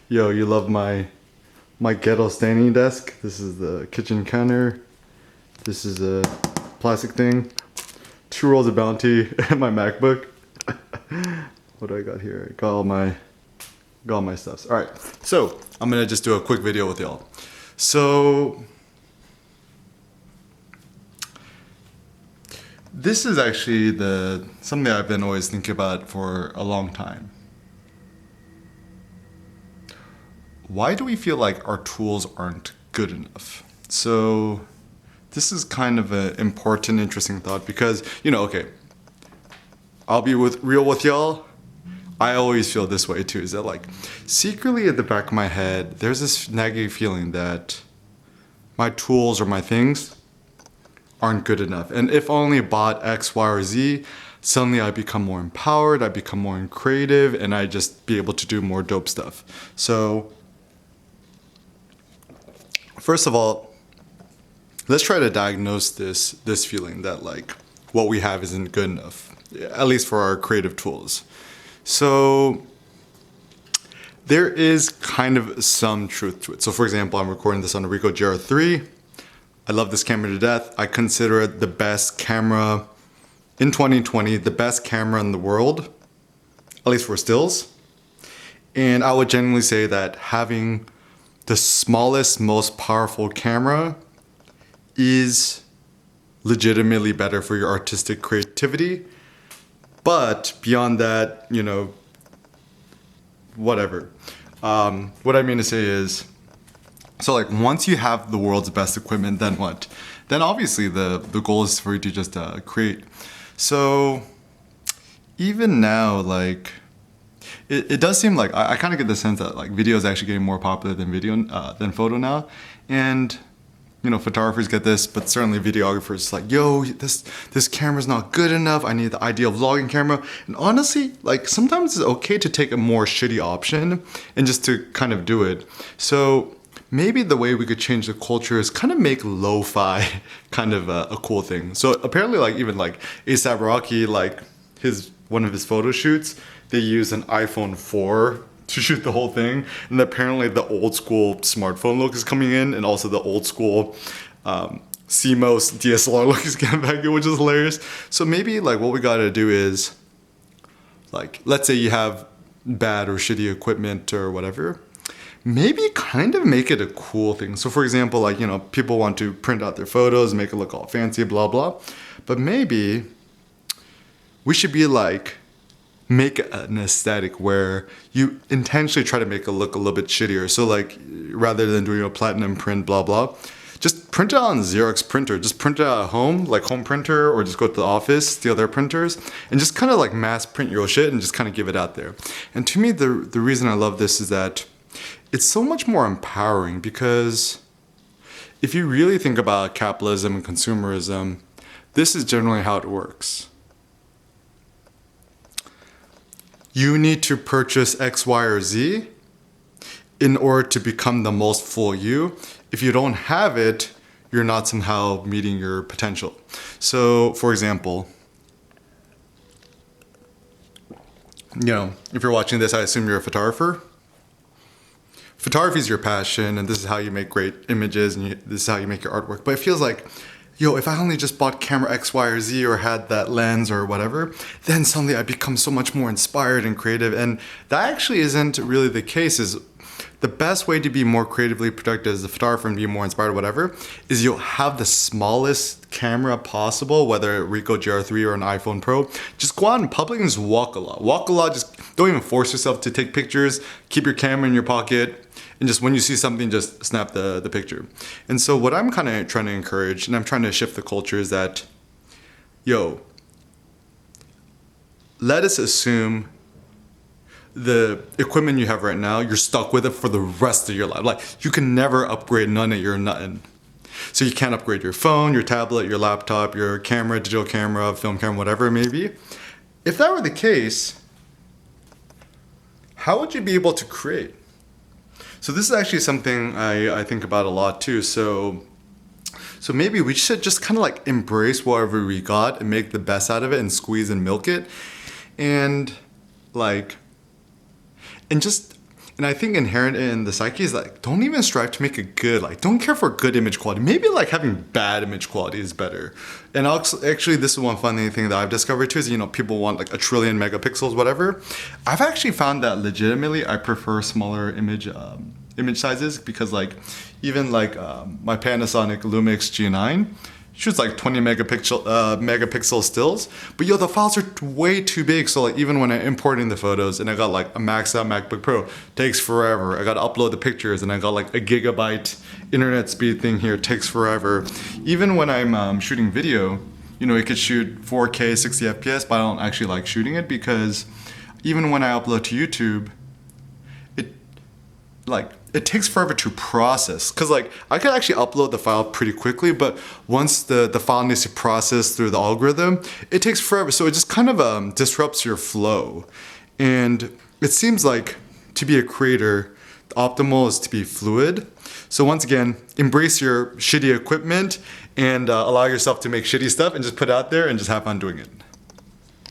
Yo, you love my ghetto standing desk? This is the kitchen counter. This is a plastic thing. 2 rolls of Bounty and my MacBook. What do I got here? I got all my stuff. All right, so I'm gonna just do a quick video with y'all. So this is actually something I've been always thinking about for a long time. Why do we feel like our tools aren't good enough? So this is kind of an important, interesting thought because, okay, I'll be real with y'all. I always feel this way too, is that like secretly at the back of my head, there's this nagging feeling that my tools or my things aren't good enough. And if only bought X, Y, or Z, suddenly I become more empowered, I become more creative, and I just be able to do more dope stuff. So first of all, let's try to diagnose this feeling that like what we have isn't good enough, at least for our creative tools. So there is kind of some truth to it. So for example, I'm recording this on a Ricoh GR3. I love this camera to death. I consider it the best camera in 2020, the best camera in the world, at least for stills. And I would genuinely say that having the smallest, most powerful camera is legitimately better for your artistic creativity. But beyond that, whatever. What I mean to say is, so like once you have the world's best equipment, then what? Then obviously the goal is for you to just create. So even now, like it does seem like I kind of get the sense that like video is actually getting more popular than photo now, and photographers get this, but certainly videographers like, yo, this camera's not good enough. I need the ideal vlogging camera. And honestly, like sometimes it's okay to take a more shitty option and just to kind of do it. So maybe the way we could change the culture is kind of make lo-fi kind of a cool thing. So apparently like even like A$AP Rocky, like one of his photo shoots, they use an iPhone 4 to shoot the whole thing, and apparently the old school smartphone look is coming in, and also the old school CMOS DSLR look is getting back in, which is hilarious. So maybe like what we gotta do is, like, let's say you have bad or shitty equipment or whatever, maybe kind of make it a cool thing. So for example, like, people want to print out their photos, make it look all fancy, blah, blah. But maybe we should be like, make an aesthetic where you intentionally try to make it look a little bit shittier. So like, rather than doing a platinum print, blah, blah, just print it on Xerox printer. Just print it at home, like home printer, or just go to the office, steal their printers, and just kind of like mass print your shit and just kind of give it out there. And to me, the reason I love this is that it's so much more empowering, because if you really think about capitalism and consumerism, this is generally how it works. You need to purchase X, Y, or Z in order to become the most full you. If you don't have it, you're not somehow meeting your potential. So, for example, if you're watching this, I assume you're a photographer. Photography is your passion, and this is how you make great images, and this is how you make your artwork. But it feels like, if I only just bought camera X, Y, or Z, or had that lens or whatever, then suddenly I become so much more inspired and creative. And that actually isn't really the case. Is the best way to be more creatively productive as a photographer and be more inspired or whatever, is you'll have the smallest camera possible, whether a Ricoh GR3 or an iPhone Pro. Just go out in public and just walk a lot. Walk a lot, just don't even force yourself to take pictures. Keep your camera in your pocket. And just when you see something, just snap the picture. And so what I'm kind of trying to encourage, and I'm trying to shift the culture, is that, let us assume the equipment you have right now, you're stuck with it for the rest of your life. Like, you can never upgrade none of your nothing. So you can't upgrade your phone, your tablet, your laptop, your camera, digital camera, film camera, whatever it may be. If that were the case, how would you be able to create? So this is actually something I think about a lot too. So maybe we should just kind of like embrace whatever we got and make the best out of it and squeeze and milk it. And just And I think inherent in the psyche is like, don't even strive to make it good. Like, don't care for good image quality. Maybe like having bad image quality is better. And actually, this is one funny thing that I've discovered too is, you know, people want like 1 trillion megapixels, whatever. I've actually found that legitimately I prefer smaller image sizes because like, even like my Panasonic Lumix G9, shoots like 20 megapixel stills, but yo, the files are way too big. So like even when I'm importing the photos and I got like a maxed out MacBook Pro, takes forever. I got to upload the pictures and I got like a gigabyte internet speed thing here, takes forever. Even when I'm shooting video, you know, it could shoot 4K 60 FPS, but I don't actually like shooting it because even when I upload to YouTube, it takes forever to process, because like I can actually upload the file pretty quickly, but once the file needs to process through the algorithm, it takes forever. So it just kind of disrupts your flow. And it seems like to be a creator, the optimal is to be fluid. So once again, embrace your shitty equipment and allow yourself to make shitty stuff and just put it out there and just have fun doing it.